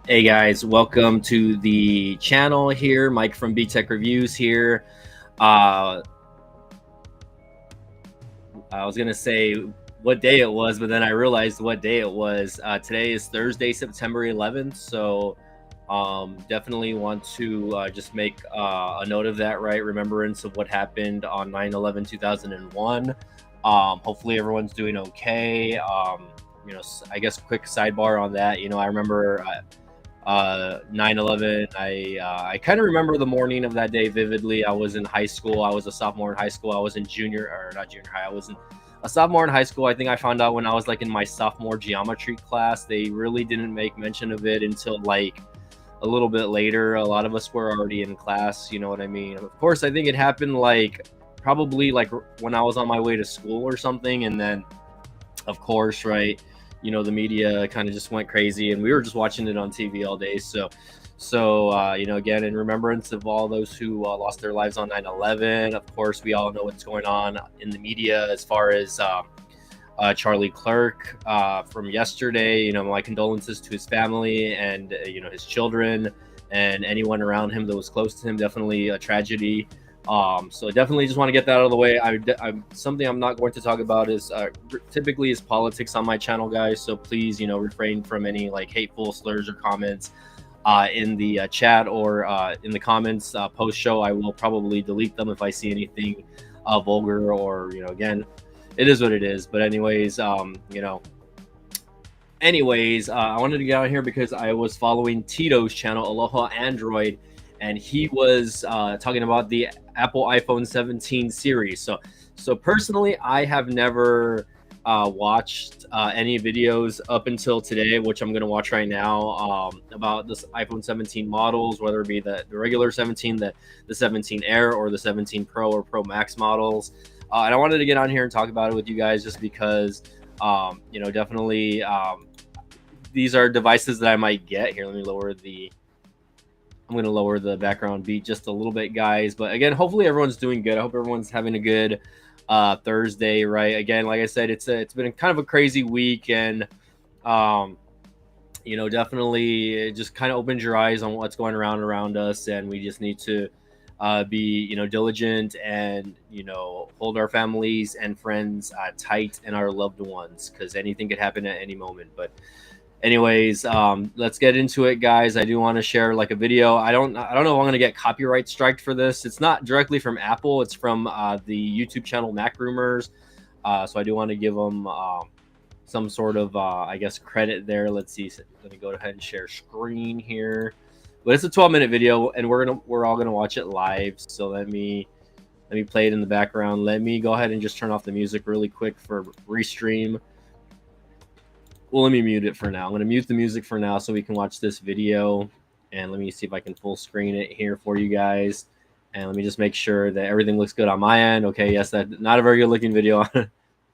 Hey guys, welcome to the channel here. Mike from B Tech Reviews here. Uh, I was gonna say what day it was, but then I realized what day it was. Today is Thursday, September 11th. So definitely want to just make a note of that, right? Remembrance of what happened on 9/11/2001. Hopefully everyone's doing okay. I guess quick sidebar on that. I remember 9/11. I kind of remember the morning of that day vividly. I was in high school. I was a sophomore in high school. I was in junior or not junior high. I was in a sophomore in high school. I think I found out when I was like in my sophomore geometry class. They really didn't make mention of it until like a little bit later. A lot of us were already in class. You know what I mean? Of course, I think it happened like probably like when I was on my way to school or something, and then of course, right, the media kind of just went crazy, and we were just watching it on TV all day. So again, in remembrance of all those who lost their lives on 9/11. Of course, we all know what's going on in the media as far as Charlie Clerk from yesterday. My condolences to his family and his children and anyone around him that was close to him. Definitely a tragedy. So definitely just want to get that out of the way. Something I'm not going to talk about is typically is politics on my channel, guys. So please, refrain from any like hateful slurs or comments in the chat or in the comments post show. I will probably delete them if I see anything vulgar or again, it is what it is. But anyways, I wanted to get out here because I was following Tito's channel, Aloha Android, and he was talking about the Apple iPhone 17 series. So personally, I have never watched any videos up until today, which I'm going to watch right now, about this iPhone 17 models, whether it be the regular 17, the 17 Air, or the 17 Pro or Pro Max models. And I wanted to get on here and talk about it with you guys just because, definitely these are devices that I might get. Here, let me I'm going to lower the background beat just a little bit, guys. But again, hopefully everyone's doing good. I hope everyone's having a good Thursday, right? Again, like I said, it's been kind of a crazy week, and definitely just kind of opens your eyes on what's going around us, and we just need to be diligent and hold our families and friends tight and our loved ones, because anything could happen at any moment. But anyways, let's get into it, guys. I do want to share like a video. I don't know if I'm going to get copyright striked for this. It's not directly from Apple. It's from the YouTube channel Mac Rumors. So I do want to give them some sort of I guess credit there. Let's see. Let me go ahead and share screen here. But it's a 12-minute video, and we're all gonna watch it live. So let me play it in the background. Let me go ahead and just turn off the music really quick for restream. Well, let me mute it for now. I'm going to mute the music for now so we can watch this video. And let me see if I can full screen it here for you guys. And let me just make sure that everything looks good on my end. Okay, yes, that's not a very good looking video.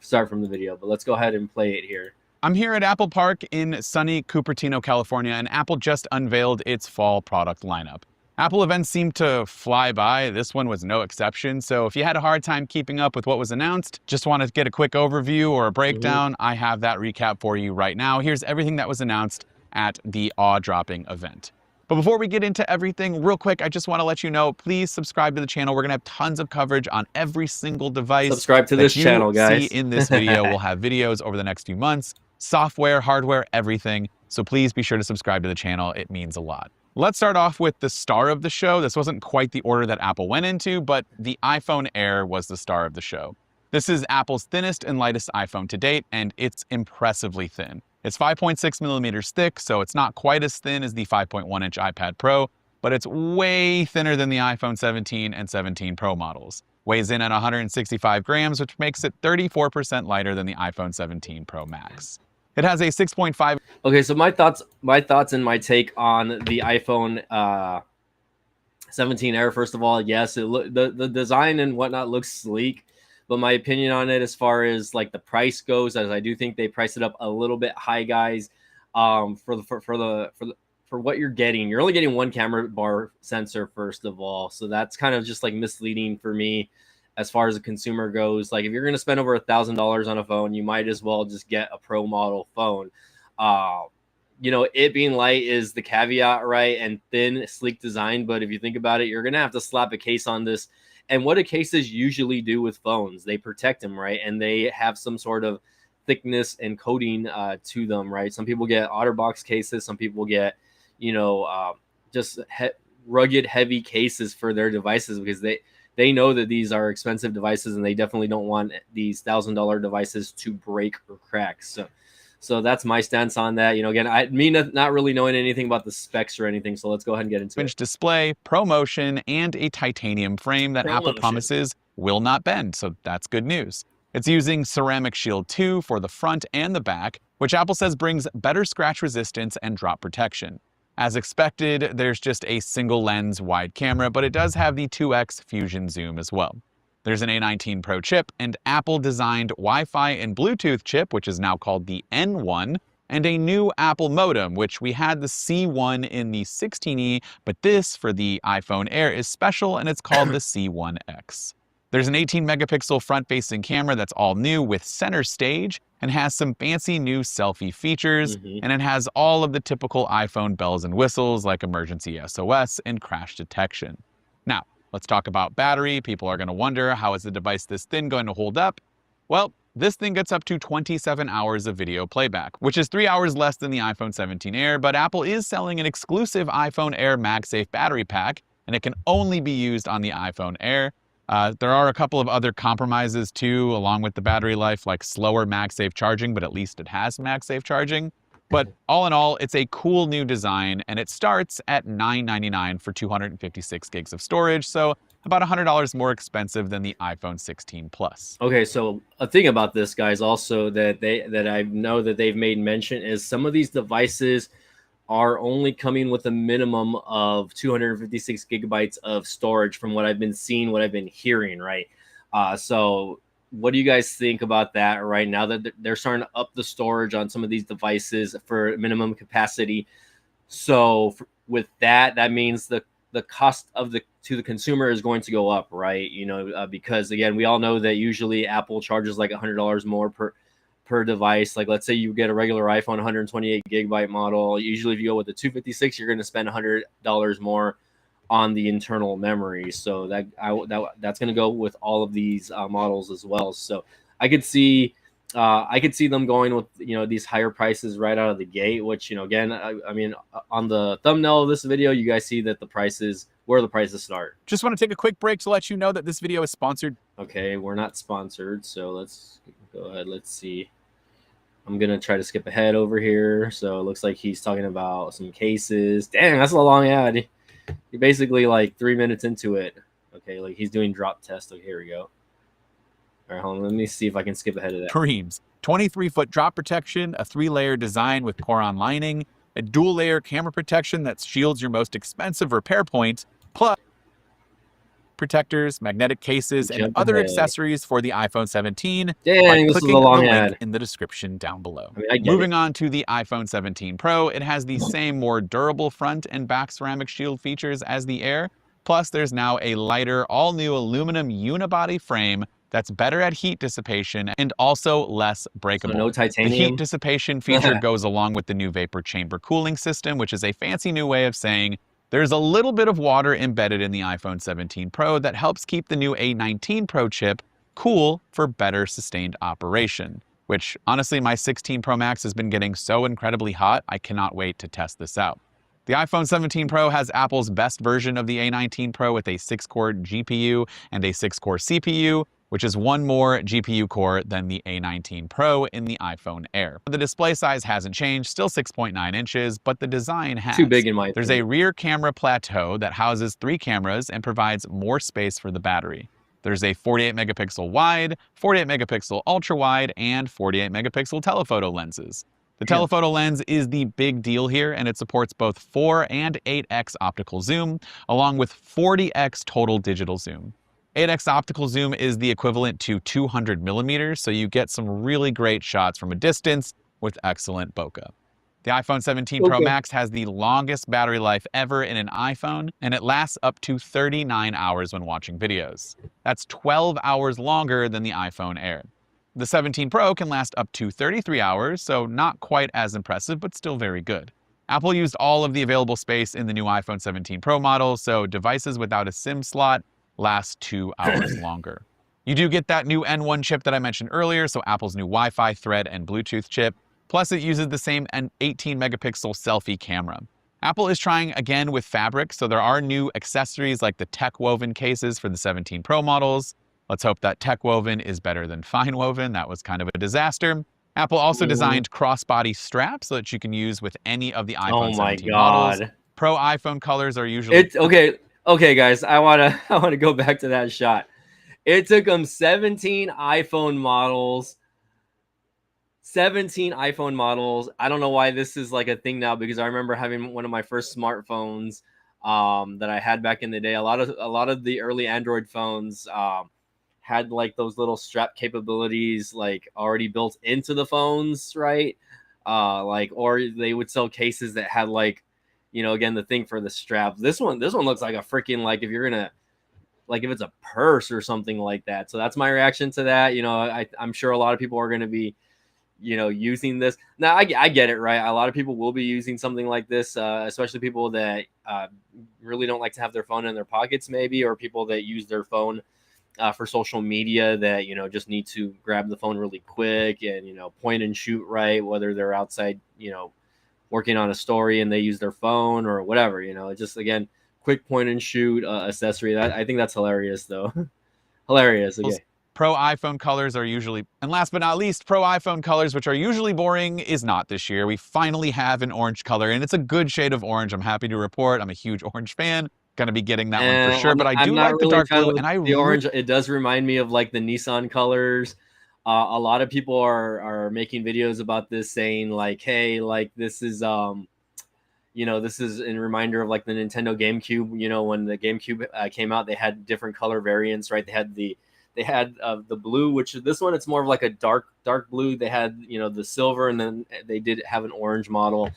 Start from the video, but let's go ahead and play it here. I'm here at Apple Park in sunny Cupertino, California, and Apple just unveiled its fall product lineup. Apple events seem to fly by. This one was no exception. So if you had a hard time keeping up with what was announced, just want to get a quick overview or a breakdown, I have that recap for you right now. Here's everything that was announced at the awe-dropping event. But before we get into everything, real quick, I just want to let you know, please subscribe to the channel. We're going to have tons of coverage on every single device. Subscribe to this channel, guys. See in this video. We'll have videos over the next few months, software, hardware, everything. So please be sure to subscribe to the channel. It means a lot. Let's start off with the star of the show. This wasn't quite the order that Apple went into, but the iPhone Air was the star of the show. This is Apple's thinnest and lightest iPhone to date, and it's impressively thin. It's 5.6 millimeters thick, so it's not quite as thin as the 5.1-inch iPad Pro, but it's way thinner than the iPhone 17 and 17 Pro models. Weighs in at 165 grams, which makes it 34% lighter than the iPhone 17 Pro Max. It has a 6.5. Okay, so my thoughts and my take on the iPhone 17 Air. First of all, yes, the design and whatnot looks sleek, but my opinion on it, as far as like the price goes, as I do think they priced it up a little bit high, guys. For what you're getting, you're only getting one camera bar sensor, first of all, so that's kind of just like misleading for me as far as a consumer goes. Like, if you're going to spend over $1,000 on a phone, you might as well just get a pro model phone. you know, it being light is the caveat, right? And thin, sleek design. But if you think about it, you're gonna have to slap a case on this. And what do cases usually do with phones? They protect them, right? And they have some sort of thickness and coating to them, right? Some people get OtterBox cases. Some people get, you know, just rugged, heavy cases for their devices because they know that these are expensive devices and they definitely don't want these $1,000 devices to break or crack. So that's my stance on that. You know, again, me not really knowing anything about the specs or anything. So let's go ahead and get into it. Display, ProMotion, and a titanium frame that Apple ProMotion. promises will not bend, so that's good news. It's using Ceramic Shield 2 for the front and the back, which Apple says brings better scratch resistance and drop protection. As expected, there's just a single lens wide camera, but it does have the 2x fusion zoom as well. There's an A19 Pro chip, and Apple-designed Wi-Fi and Bluetooth chip, which is now called the N1, and a new Apple modem, which we had the C1 in the 16E, but this, for the iPhone Air, is special, and it's called the C1X. There's an 18-megapixel front-facing camera that's all new with center stage, and has some fancy new selfie features, and it has all of the typical iPhone bells and whistles like emergency SOS and crash detection. Now, let's talk about battery. People are going to wonder, how is the device this thin going to hold up? Well, this thing gets up to 27 hours of video playback, which is 3 hours less than the iPhone 17 Air, but Apple is selling an exclusive iPhone Air MagSafe battery pack, and it can only be used on the iPhone Air. There are a couple of other compromises too, along with the battery life, like slower MagSafe charging, but at least it has MagSafe charging. But all in all, it's a cool new design, and it starts at $999 for 256 gigs of storage, so about $100 more expensive than the iPhone 16 Plus. Okay, so a thing about this, guys, also that I know that they've made mention is some of these devices are only coming with a minimum of 256 gigabytes of storage from what I've been seeing, what I've been hearing, right? So what do you guys think about that right now that they're starting to up the storage on some of these devices for minimum capacity? So with that, that means the cost of to the consumer is going to go up, right? You know, because again, we all know that usually Apple charges like $100 more per device. Like let's say you get a regular iPhone 128 gigabyte model. Usually if you go with the 256, you're going to spend $100 more on the internal memory. So that's going to go with all of these models as well. So I could see them going with, you know, these higher prices right out of the gate, which, you know, again, I mean, on the thumbnail of this video, you guys see that the prices, where the prices start. Just want to take a quick break to let you know that this video is sponsored. Okay, we're not sponsored, so let's go ahead. Let's see. I'm gonna try to skip ahead over here. So it looks like he's talking about some cases. Dang, that's a long ad. You're basically like 3 minutes into it. Okay, like he's doing drop test. Okay, here we go. All right, hold on. Let me see if I can skip ahead of that. Dreams. 23-foot drop protection, a 3-layer design with Poron lining, a dual-layer camera protection that shields your most expensive repair points, plus protectors, magnetic cases, and other accessories for the iPhone 17 by clicking the link in the description down below. Moving on to the iPhone 17 Pro, it has the same more durable front and back ceramic shield features as the Air, plus there's now a lighter, all-new aluminum unibody frame that's better at heat dissipation and also less breakable. So no titanium. The heat dissipation feature goes along with the new vapor chamber cooling system, which is a fancy new way of saying there's a little bit of water embedded in the iPhone 17 Pro that helps keep the new A19 Pro chip cool for better sustained operation, which honestly, my 16 Pro Max has been getting so incredibly hot, I cannot wait to test this out. The iPhone 17 Pro has Apple's best version of the A19 Pro with a 6-core GPU and a 6-core CPU, which is one more GPU core than the A19 Pro in the iPhone Air. The display size hasn't changed, still 6.9 inches, but the design has. Too big in my opinion. There's a rear camera plateau that houses 3 cameras and provides more space for the battery. There's a 48 megapixel wide, 48 megapixel ultra wide, and 48 megapixel telephoto lenses. The telephoto lens is the big deal here, and it supports both 4 and 8x optical zoom, along with 40x total digital zoom. 8x optical zoom is the equivalent to 200 millimeters, so you get some really great shots from a distance with excellent bokeh. The iPhone 17 Pro Max has the longest battery life ever in an iPhone, and it lasts up to 39 hours when watching videos. That's 12 hours longer than the iPhone Air. The 17 Pro can last up to 33 hours, so not quite as impressive, but still very good. Apple used all of the available space in the new iPhone 17 Pro model, so devices without a SIM slot last 2 hours longer. You do get that new N1 chip that I mentioned earlier, so Apple's new Wi-Fi, Thread, and Bluetooth chip. Plus, it uses the same 18-megapixel selfie camera. Apple is trying again with fabric, so there are new accessories like the tech woven cases for the 17 Pro models. Let's hope that tech woven is better than fine woven. That was kind of a disaster. Apple also designed crossbody straps so that you can use with any of the Oh iPhone my 17 models. God. Pro iPhone colors are usually It's okay. Okay, guys, I wanna go back to that shot. It took them 17 iPhone models. 17 iPhone models. I don't know why this is like a thing now, because I remember having one of my first smartphones that I had back in the day. A lot of the early Android phones had like those little strap capabilities like already built into the phones, right? Like, or they would sell cases that had like, again, the thing for the straps. This one looks like a freaking, like, if you're gonna, like, if it's a purse or something like that. So that's my reaction to that. I'm sure a lot of people are going to be, using this. Now, I get it, right? A lot of people will be using something like this, especially people that really don't like to have their phone in their pockets, maybe, or people that use their phone for social media that, just need to grab the phone really quick and, point and shoot, right? Whether they're outside, working on a story and they use their phone or whatever, it's just, again, quick point and shoot accessory. I think that's hilarious, though. Hilarious. Okay. Pro iPhone colors are usually, and last but not least, Pro iPhone colors, which are usually boring, is not this year. We finally have an orange color, and it's a good shade of orange. I'm happy to report. I'm a huge orange fan. Gonna be getting that one for sure, but I I'm do not like the really a dark fan blue, of and I the orange. It does remind me of like the Nissan colors. A lot of people are making videos about this, saying like, hey, like, this is this is in reminder of like the Nintendo GameCube. When the GameCube came out, they had different color variants, right? They had the blue, which this one, it's more of like a dark blue. They had the silver, and then they did have an orange model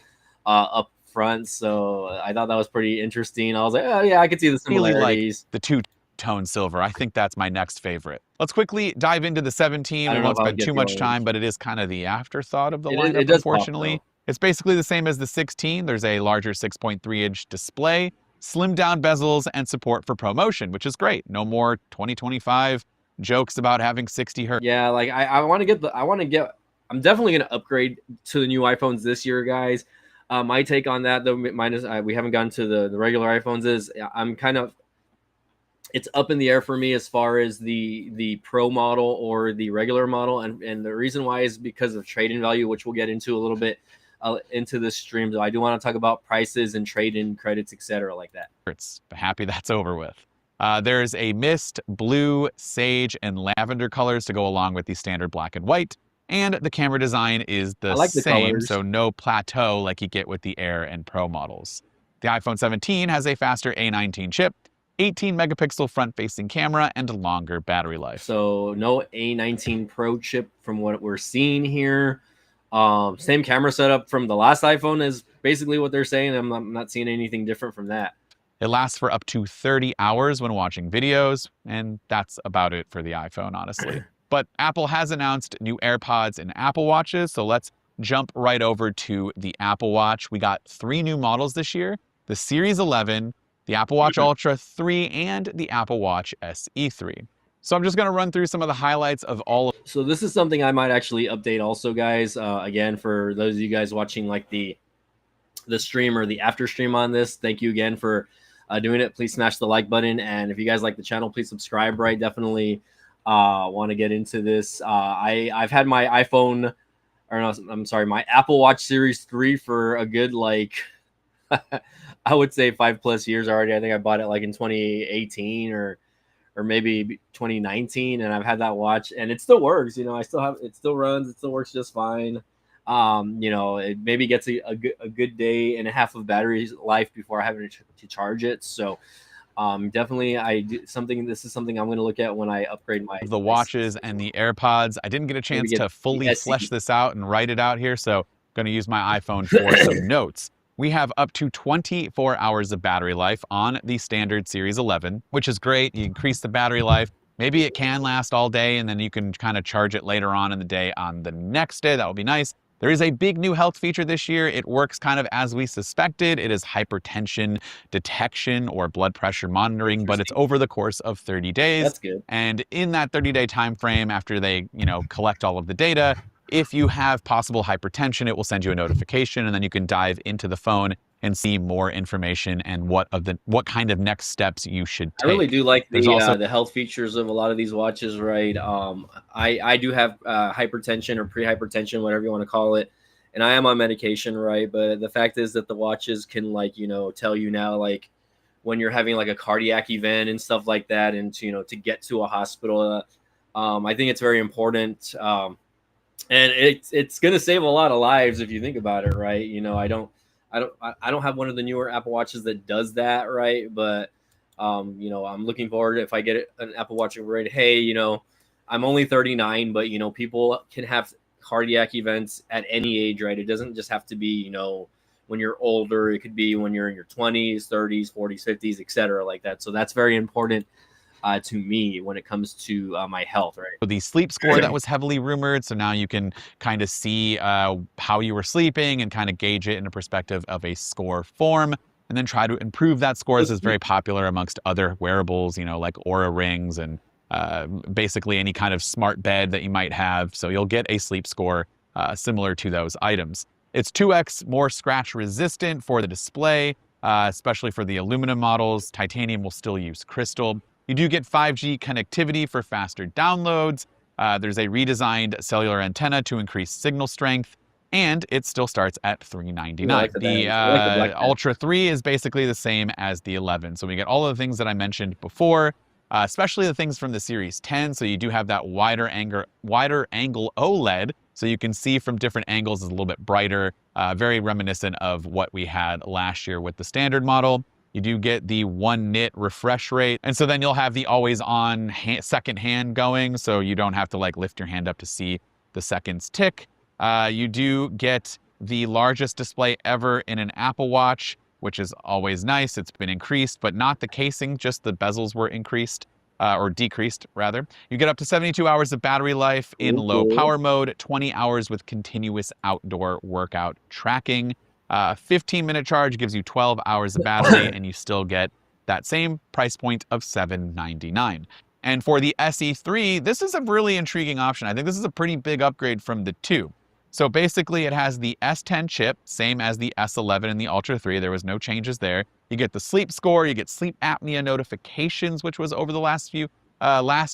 up front. So I thought that was pretty interesting. I was like, oh yeah, I could see the really like similarities. the two-tone silver. I think that's my next favorite. Let's quickly dive into the 17. I We don't know won't if I would spend get too the much time, orange. but it is kind of the afterthought of the It lineup, does pop unfortunately. though. It's basically the same as the 16. There's a larger 6.3-inch display, slimmed down bezels, and support for ProMotion, which is great. No more 2025 jokes about having 60 hertz. Yeah, like I want to get I'm definitely going to upgrade to the new iPhones this year, guys. My take on that, though, mine is, we haven't gotten to the regular iPhones, is I'm kind of, it's up in the air for me as far as the Pro model or the regular model, and the reason why is because of trade-in value, which we'll get into a little bit into this stream. So I do want to talk about prices and trade-in credits, etc., like that. Happy that's over with. There's a mist, blue, sage, and lavender colors to go along with the standard black and white. And the camera design is I the like the same, colors. so no plateau like you get with the Air and Pro models. The iPhone 17 has a faster A19 chip, 18-megapixel front-facing camera, and a longer battery life. So no A19 Pro chip from what we're seeing here. Same camera setup from the last iPhone is basically what they're saying. I'm not seeing anything different from that. It lasts for up to 30 hours when watching videos, and that's about it for the iPhone, honestly. But Apple has announced new AirPods and Apple Watches, so let's jump right over to the Apple Watch. We got 3 new models this year: the Series 11, the Apple Watch Ultra 3, and the Apple Watch SE 3. So I'm just going to run through some of the highlights of all of. So this is something I might actually update also, guys. Again, for those of you guys watching like the stream or the after stream on this, thank you again for doing it. Please smash the like button, and if you guys like the channel, please subscribe. Right, definitely want to get into this. I've had my iPhone, or no, I'm sorry, my Apple Watch Series 3 for a good, like, I would say 5+ years already. I think I bought it like in 2018 or maybe 2019, and I've had that watch, and it still works. I still have it, still runs, it still works just fine. It maybe gets a good day and a half of battery life before I have to charge it. So definitely this is something I'm going to look at when I upgrade my the watches and the AirPods. I didn't get a chance to fully flesh this out and write it out here, so I'm going to use my iPhone for some notes. We have up to 24 hours of battery life on the standard Series 11, which is great. You increase the battery life, Maybe it can last all day and then you can kind of charge it later on in the day on the next day. That would be nice. There is a big new health feature this year. It works kind of as we suspected. It is hypertension detection or blood pressure monitoring, but it's Interesting. over the course of 30 days. That's good. And in that 30-day time frame, after they, collect all of the data, if you have possible hypertension, it will send you a notification, and then you can dive into the phone and see more information and what kind of next steps you should I really take. do like There's also the health features of a lot of these watches, right? I do have hypertension or pre-hypertension, whatever you want to call it, and I am on medication, right? But the fact is that the watches can tell you now when you're having like a cardiac event and stuff like that, and to get to a hospital. I think it's very important, and it's gonna save a lot of lives if you think about it, right? I don't have one of the newer Apple Watches that does that, right? But I'm looking forward if I get an Apple Watch right. Hey, I'm only 39, but people can have cardiac events at any age, right? It doesn't just have to be, when you're older. It could be when you're in your 20s, 30s, 40s, 50s, etc., like that. So that's very important to me when it comes to my health, right? the sleep score that was heavily rumored. So now you can kind of see how you were sleeping and kind of gauge it in a perspective of a score form, and then try to improve that score. This is very popular amongst other wearables, like Aura rings and basically any kind of smart bed that you might have. So you'll get a sleep score similar to those items. It's 2x more scratch resistant for the display, especially for the aluminum models. Titanium will still use crystal. You do get 5G connectivity for faster downloads. There's a redesigned cellular antenna to increase signal strength, and it still starts at $399. I like the black band. Ultra 3 is basically the same as the 11. So we get all of the things that I mentioned before, especially the things from the Series 10. So you do have that wider angle OLED, so you can see from different angles. Is a little bit brighter, very reminiscent of what we had last year with the standard model. You do get the 1 nit refresh rate. And so then you'll have the always on second hand going. So you don't have to lift your hand up to see the seconds tick. You do get the largest display ever in an Apple Watch, which is always nice. It's been increased, but not the casing, just the bezels were increased. Or decreased rather. You get up to 72 hours of battery life in low power mode, 20 hours with continuous outdoor workout tracking. 15-minute charge gives you 12 hours of battery, and you still get that same price point of $799. And for the SE3, this is a really intriguing option. I think this is a pretty big upgrade from the 2. So basically it has the S10 chip, same as the S11 and the Ultra 3. There was no changes there. You get the sleep score, you get sleep apnea notifications, which was over the last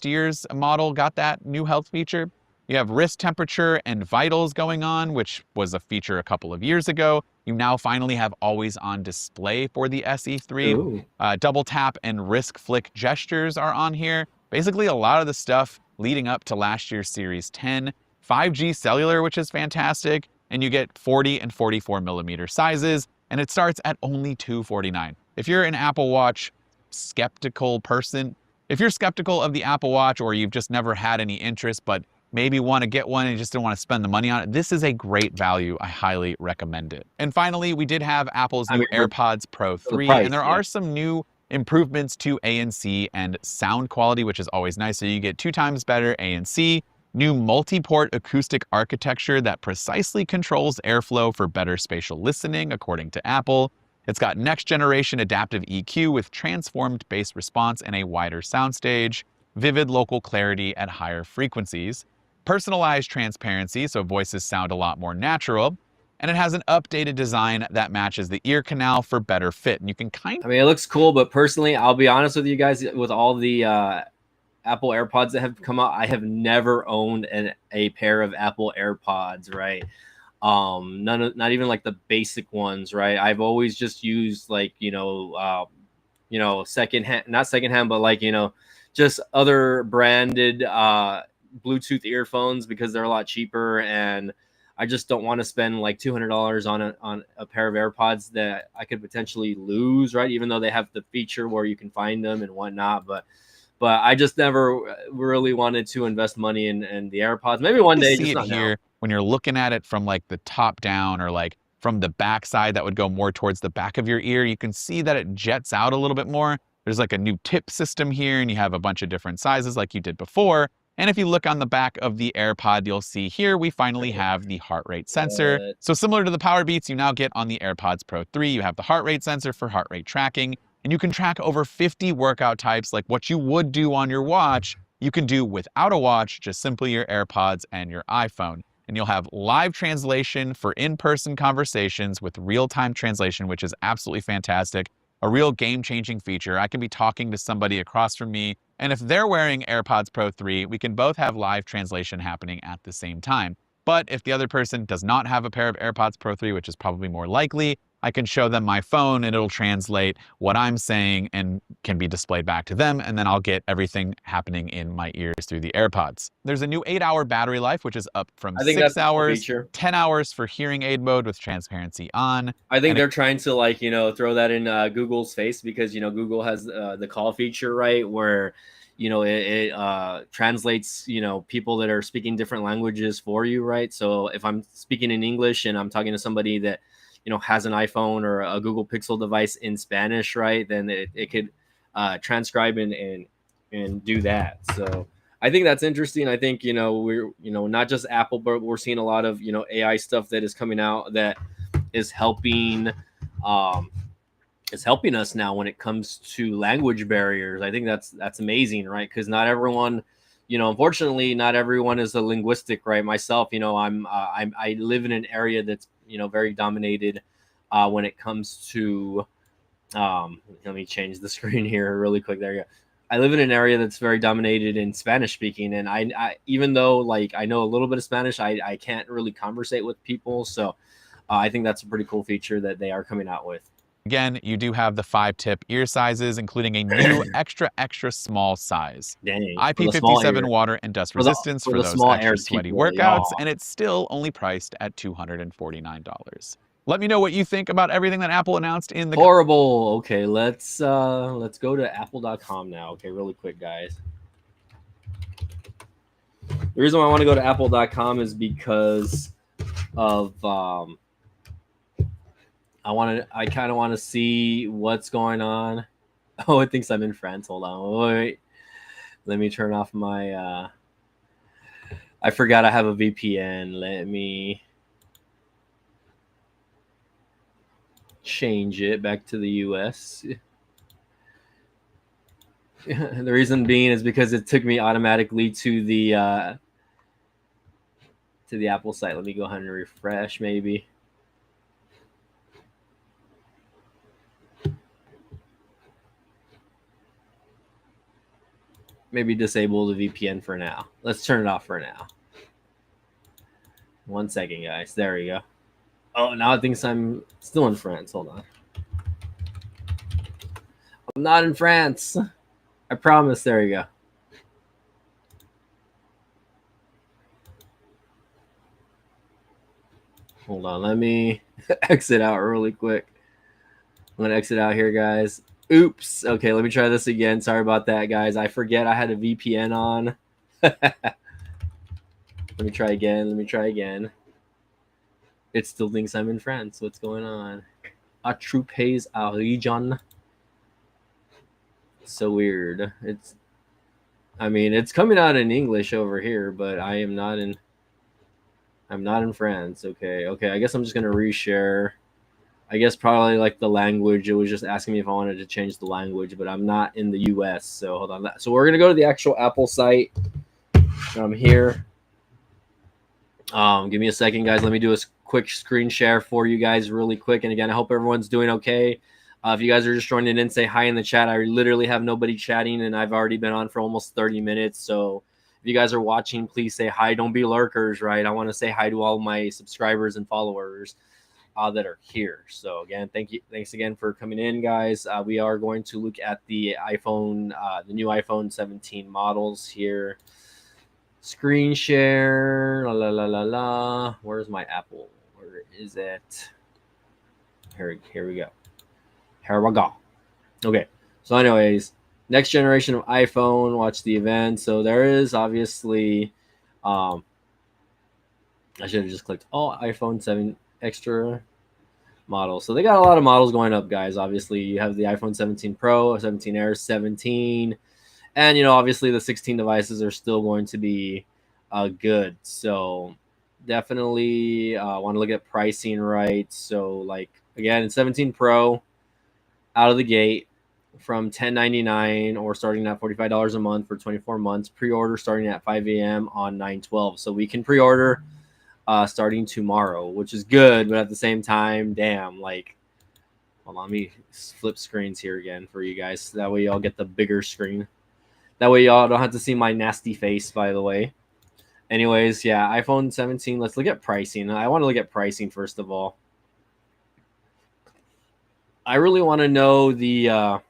year's model got that new health feature. You have wrist temperature and vitals going on, which was a feature a couple of years ago. You now finally have always on display for the SE3. Double tap and wrist flick gestures are on here. Basically a lot of the stuff leading up to last year's Series 10. 5G cellular, which is fantastic. And you get 40 and 44 millimeter sizes, and it starts at only $249. If you're an Apple Watch skeptical person, if you're skeptical of the Apple Watch, or you've just never had any interest, but maybe want to get one and you just don't want to spend the money on it, this is a great value. I highly recommend it. And finally, we did have Apple's new AirPods Pro 3, and there are some new improvements to ANC and sound quality, which is always nice. So you get 2 times better ANC, new multi-port acoustic architecture that precisely controls airflow for better spatial listening, according to Apple. It's got next generation adaptive EQ with transformed bass response and a wider soundstage, vivid local clarity at higher frequencies, personalized transparency, so voices sound a lot more natural, and it has an updated design that matches the ear canal for better fit. And you can it looks cool, but personally, I'll be honest with you guys, with all the Apple AirPods that have come out, I have never owned a pair of Apple AirPods, right? Not even like the basic ones, right? I've always just used secondhand, not secondhand, but just other branded Bluetooth earphones, because they're a lot cheaper, and I just don't want to spend like $200 on a pair of AirPods that I could potentially lose, right? Even though they have the feature where you can find them and whatnot, but I just never really wanted to invest money in the AirPods. Maybe one day, see just it not here now. When you're looking at it from the top down, or from the back side that would go more towards the back of your ear, you can see that it jets out a little bit more. There's like a new tip system here, and you have a bunch of different sizes like you did before. And if you look on the back of the AirPod, you'll see here we finally have the heart rate sensor. What? So similar to the Power Beats you now get on the AirPods Pro 3, you have the heart rate sensor for heart rate tracking, and you can track over 50 workout types like what you would do on your watch. You can do without a watch, just simply your AirPods and your iPhone. And you'll have live translation for in-person conversations with real-time translation, which is absolutely fantastic. A real game-changing feature. I can be talking to somebody across from me, and if they're wearing AirPods Pro 3, we can both have live translation happening at the same time. But if the other person does not have a pair of AirPods Pro 3, which is probably more likely, I can show them my phone and it'll translate what I'm saying and can be displayed back to them, and then I'll get everything happening in my ears through the AirPods. There's a new 8-hour battery life, which is up from I think 6 that's a cool hours, feature. 10 hours for hearing aid mode with transparency on. I think And they're trying to, like, throw that in Google's face, because Google has the call feature, right, where it translates people that are speaking different languages for you, right? So if I'm speaking in English and I'm talking to somebody that has an iPhone or a Google Pixel device in Spanish, right, then it could transcribe and do that. So I think that's interesting. I think we're not just Apple, but we're seeing a lot of AI stuff that is coming out that is helping us now when it comes to language barriers. I think that's amazing, right? Because not everyone, unfortunately, not everyone is a linguistic, right? Myself, I live in an area that's very dominated when it comes to. Let me change the screen here really quick. There you go. I live in an area that's very dominated in Spanish speaking, and I even though like I know a little bit of Spanish, I can't really conversate with people. So I think that's a pretty cool feature that they are coming out with. again, you do have the 5-tip ear sizes, including a new extra small size. Dang, for the small IP57 air, water and dust for the resistance for for the those small extra air sweaty people, workouts, y'all. and it's still only priced at $249. Let me know what you think about everything that Apple announced in the Horrible. Okay, let's go to apple.com now. Okay, really quick, guys. The reason why I want to go to apple.com is because of I kind of want to see what's going on. Oh, it thinks I'm in France. Hold on. Wait. Let me turn off my I forgot I have a VPN. Let me change it back to the US. The reason being is because it took me automatically to the Apple site. Let me go ahead and refresh, maybe. Maybe disable the VPN for now. Let's turn it off for now. 1 second, guys. There we go. Oh, now it thinks I'm still in France. Hold on. I'm not in France. I promise. There you go. Hold on. Let me exit out really quick. I'm going to exit out here, guys. Oops. Okay, let me try this again. Sorry about that, guys. I forget I had a VPN on. Let me try again. It still thinks I'm in France. What's going on? A troupes a region. So weird. It's coming out in English over here, but I'm not in France. Okay. I guess I'm just gonna reshare. I guess probably like the language. It was just asking me if I wanted to change the language, but I'm not in the US. So hold on. So we're gonna go to the actual Apple site. I'm here. Give me a second, guys. Let me do a quick screen share for you guys really quick. And again, I hope everyone's doing okay. If you guys are just joining in, say hi in the chat. I literally have nobody chatting, and I've already been on for almost 30 minutes. So if you guys are watching, please say hi. Don't be lurkers, right? I want to say hi to all my subscribers and followers that are here. So again, thanks again for coming in, guys. We are going to look at the iPhone, the new iPhone 17 models here. Screen share, la. Where's my Apple? Where is it? Here we go. Okay. So anyways, next generation of iPhone, watch the event. So there is obviously I should have just clicked iPhone 7 extra model. So they got a lot of models going up, guys. Obviously, you have the iPhone 17 Pro, 17 Air, 17, and obviously the 16 devices are still going to be good. So definitely want to look at pricing, right? So like again, 17 Pro out of the gate from $10.99 or starting at $45 a month for 24 months. Pre-order starting at 5 a.m. on 9/12. So we can pre-order starting tomorrow, which is good, but at the same time, damn, like, hold on, let me flip screens here again for you guys. That way y'all get the bigger screen. That way y'all don't have to see my nasty face, by the way. Anyways, yeah, iPhone 17. Let's look at pricing. I want to look at pricing first of all. I really want to know the.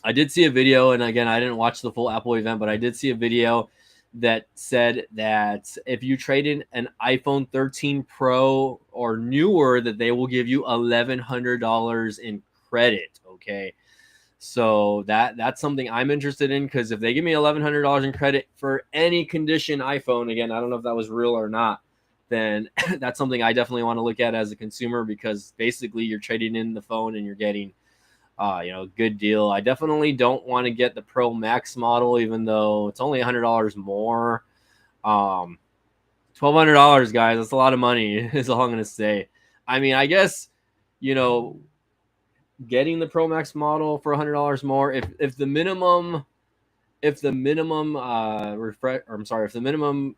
I did see a video, and again, I didn't watch the full Apple event, but I did see a video that said that if you trade in an iPhone 13 Pro or newer, that they will give you $1,100 in credit. Okay. So that's something I'm interested in, because if they give me $1,100 in credit for any condition iPhone, again, I don't know if that was real or not, then that's something I definitely want to look at as a consumer, because basically you're trading in the phone and you're getting good deal. I definitely don't want to get the Pro Max model, even though it's only $100 more. $1,200, guys. That's a lot of money. Is all I'm gonna say. I mean, I guess getting the Pro Max model for $100 more. If the minimum refresh, or I'm sorry, if the minimum,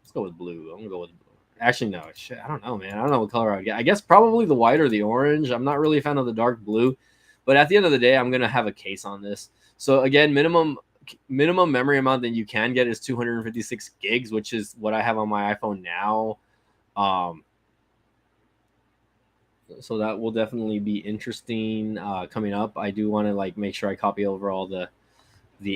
let's go with blue. I'm gonna go with blue. Actually, no, shit, I don't know, man. I don't know what color I would get. I guess probably the white or the orange. I'm not really a fan of the dark blue, but at the end of the day, I'm gonna have a case on this. So again, minimum memory amount that you can get is 256 gigs, which is what I have on my iPhone now. So that will definitely be interesting coming up. I do want to like make sure I copy over all the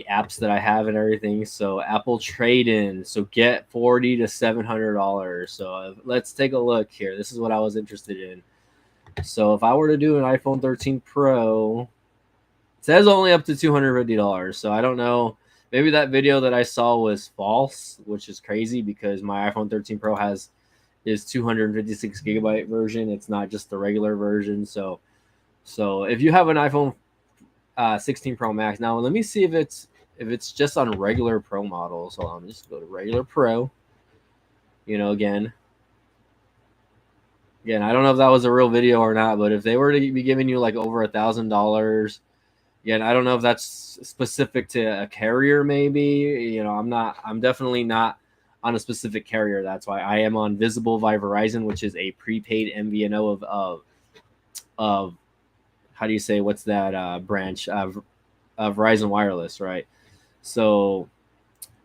apps that I have and everything. So Apple trade-in, so get $40 to $700. So let's take a look here. This is what I was interested in. So if I were to do an iPhone 13 Pro, it says only up to $250. So I don't know. Maybe that video that I saw was false, which is crazy because my iPhone 13 Pro is 256 gigabyte version. It's not just the regular version. So if you have an iPhone 16 Pro Max, now let me see if it's just on regular Pro models. Hold on, just go to regular Pro. Again, I don't know if that was a real video or not, but if they were to be giving you like over $1,000, again, I don't know if that's specific to a carrier. Maybe I'm definitely not on a specific carrier. That's why I am on Visible by Verizon, which is a prepaid MVNO of how do you say, what's that branch of Verizon Wireless, right? So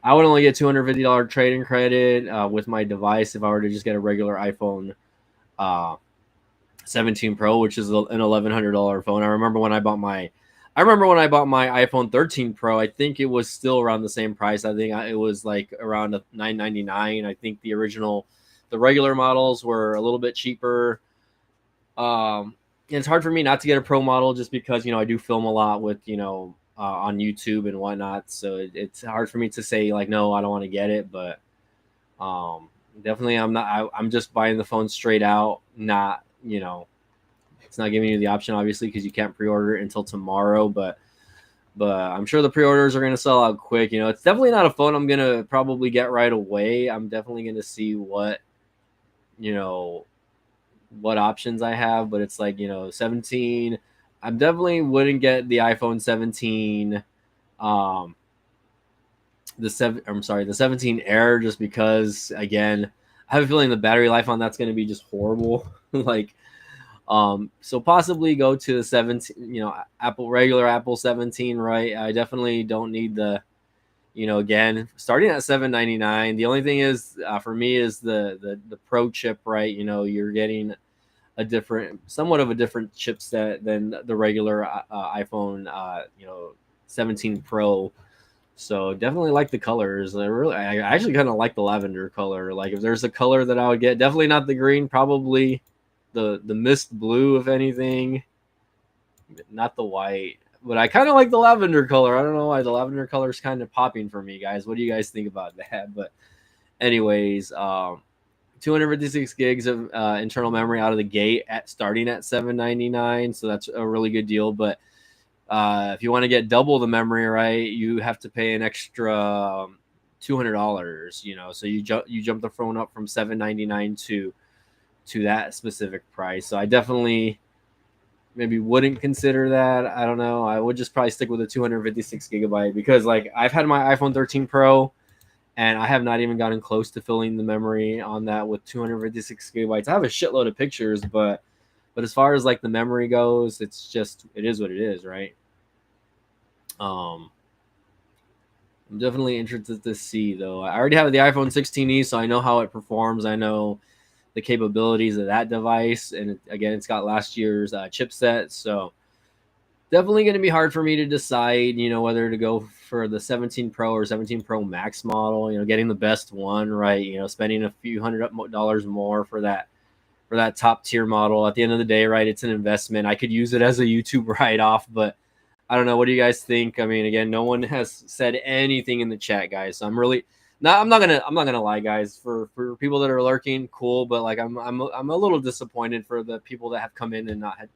I would only get $250 trade-in credit with my device if I were to just get a regular iPhone 17 Pro, which is an $1,100 phone. I remember when I bought my iPhone 13 Pro, I think it was still around the same price. I think it was like around $999. I think the regular models were a little bit cheaper. It's hard for me not to get a Pro model just because I do film a lot with on YouTube and whatnot. So it's hard for me to say like no, I don't want to get it, but definitely I'm just buying the phone straight out. Not it's not giving you the option obviously because you can't pre-order it until tomorrow, but I'm sure the pre-orders are going to sell out quick. It's definitely not a phone I'm going to probably get right away. I'm definitely going to see what options I have, but it's like 17. I definitely wouldn't get the iPhone 17 the 17 Air, just because again I have a feeling the battery life on that's going to be just horrible. Like so possibly go to the 17, regular Apple 17, right? I definitely don't need the again, starting at $799. The only thing is for me is the Pro chip, right? You're getting somewhat of a different chipset than the regular iPhone 17 Pro. So definitely like the colors. I actually kind of like the lavender color. Like if there's a color that I would get, definitely not the green, probably the mist blue, if anything, not the white. But I kind of like the lavender color. I don't know why the lavender color is kind of popping for me, guys. What do you guys think about that? But anyways, 256 gigs of internal memory out of the gate at starting at $799, so that's a really good deal. But if you want to get double the memory, right, you have to pay an extra $200. You know, so you jump the phone up from $799 to that specific price. So I definitely maybe wouldn't consider that. I don't know. I would just probably stick with a 256 gigabyte because like I've had my iPhone 13 Pro and I have not even gotten close to filling the memory on that with 256 gigabytes. I have a shitload of pictures, but as far as like the memory goes, it's just it is what it is, right? Um, I'm definitely interested to see though. I already have the iPhone 16e, so I know how it performs. I know the capabilities of that device, and again, it's got last year's chipset, so definitely going to be hard for me to decide, you know, whether to go for the 17 Pro or 17 Pro Max model. You know, getting the best one, right? You know, spending a few $100 more for that top tier model. At the end of the day, right? It's an investment. I could use it as a YouTube write off, but I don't know. What do you guys think? I mean, again, no one has said anything in the chat, guys. So I'm really not. I'm not gonna lie, guys. For people that are lurking, cool. But like, I'm a little disappointed for the people that have come in and not had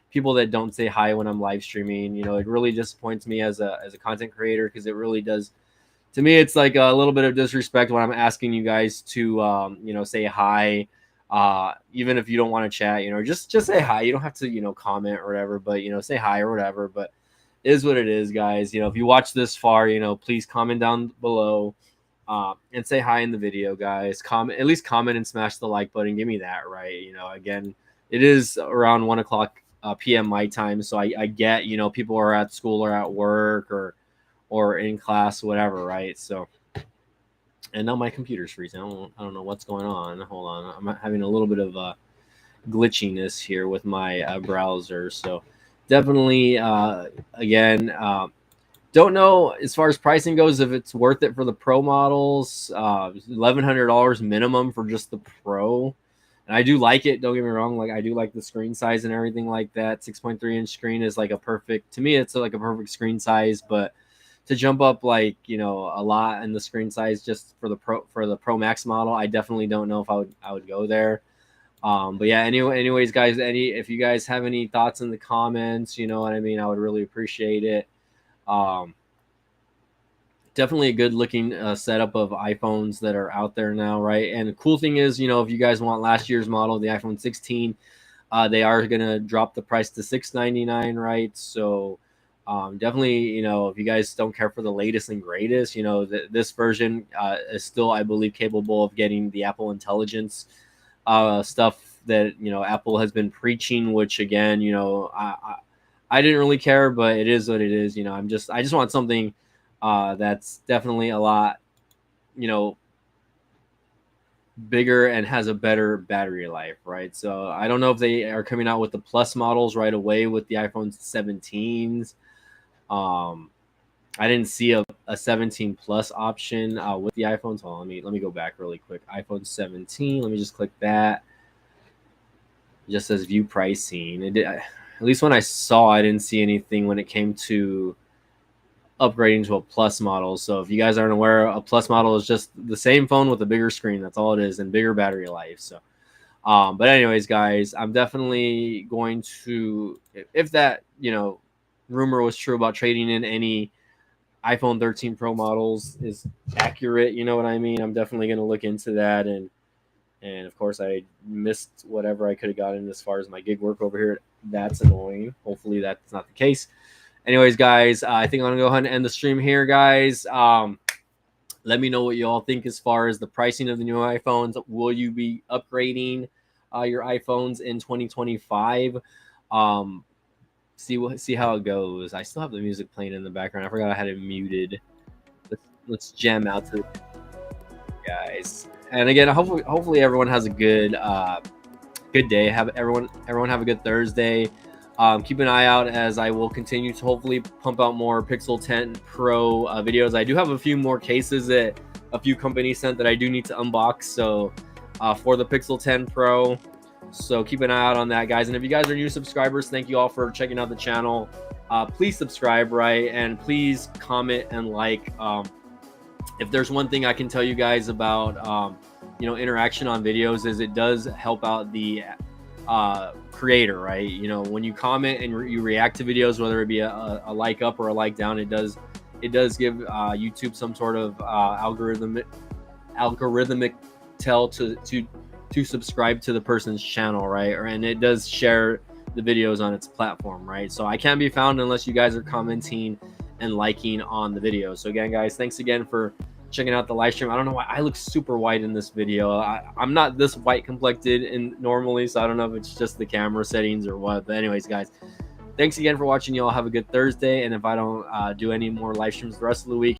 people that don't say hi when I'm live streaming. You know, it really disappoints me as a content creator because it really does. To me, it's like a little bit of disrespect when I'm asking you guys to, you know, say hi. Even if you don't want to chat, you know, just say hi. You don't have to, you know, comment or whatever, but you know, say hi or whatever. But it is what it is, guys. You know, if you watch this far, you know, please comment down below and say hi in the video, guys. Comment, at least comment and smash the like button. Give me that, right? You know, again, it is around 1 o'clock p.m. my time, so I get, you know, people are at school or at work or in class, whatever, right? So, and now my computer's freezing. I don't know what's going on. Hold on, I'm having a little bit of glitchiness here with my browser. So, definitely, again. Don't know as far as pricing goes if it's worth it for the Pro models. $1,100 minimum for just the Pro, and I do like it. Don't get me wrong; like I do like the screen size and everything like that. 6.3-inch screen is like a perfect to me. It's like a perfect screen size, but to jump up like, you know, a lot in the screen size just for the Pro Max model, I definitely don't know if I would go there. But yeah, anyways, guys, if you guys have any thoughts in the comments, you know what I mean, I would really appreciate it. Um, Definitely a good looking setup of iPhones that are out there now, right? And the cool thing is, you know, if you guys want last year's model, the iPhone 16, they are gonna drop the price to $699, right? So definitely, you know, if you guys don't care for the latest and greatest, you know, this version is still, I believe, capable of getting the Apple Intelligence stuff that, you know, Apple has been preaching. Which again, you know, I didn't really care, but it is what it is. You know, I just want something that's definitely a lot, you know, bigger and has a better battery life, right? So I don't know if they are coming out with the Plus models right away with the iPhone 17s. I didn't see a 17 Plus option with the iPhones. Hold on, let me go back really quick. iPhone 17. Let me just click that. It just says view pricing. It did, at least when I saw, I didn't see anything when it came to upgrading to a Plus model. So if you guys aren't aware, a Plus model is just the same phone with a bigger screen. That's all it is, and bigger battery life. So, but anyways, guys, I'm definitely going to, if that, you know, rumor was true about trading in any iPhone 13 Pro models is accurate, you know what I mean? I'm definitely going to look into that. And of course, I missed whatever I could have gotten as far as my gig work over here. That's annoying. Hopefully that's not the case. Anyways, guys, I think I'm going to go ahead and end the stream here, guys. Let me know what you all think as far as the pricing of the new iPhones. Will you be upgrading your iPhones in 2025? See how it goes. I still have the music playing in the background. I forgot I had it muted. Let's jam out to guys. And again, hopefully everyone has a good day. Everyone have a good Thursday. Keep an eye out as I will continue to hopefully pump out more Pixel 10 Pro videos. I do have a few more cases that a few companies sent that I do need to unbox. So for the Pixel 10 Pro. So keep an eye out on that, guys. And if you guys are new subscribers, thank you all for checking out the channel. Please subscribe, right? And please comment and like. If there's one thing I can tell you guys about interaction on videos is it does help out the creator, right? When you comment and you react to videos, whether it be a like up or a like down, it does give YouTube some sort of algorithmic tell to subscribe to the person's channel, right? And it does share the videos on its platform, right? So I can't be found unless you guys are commenting and liking on the video. So again, guys, thanks again for checking out the live stream. I don't know why I look super white in this video. I'm not this white complected normally, so I don't know if it's just the camera settings or what. But anyways, guys, thanks again for watching. Y'all have a good Thursday. And if I don't do any more live streams the rest of the week,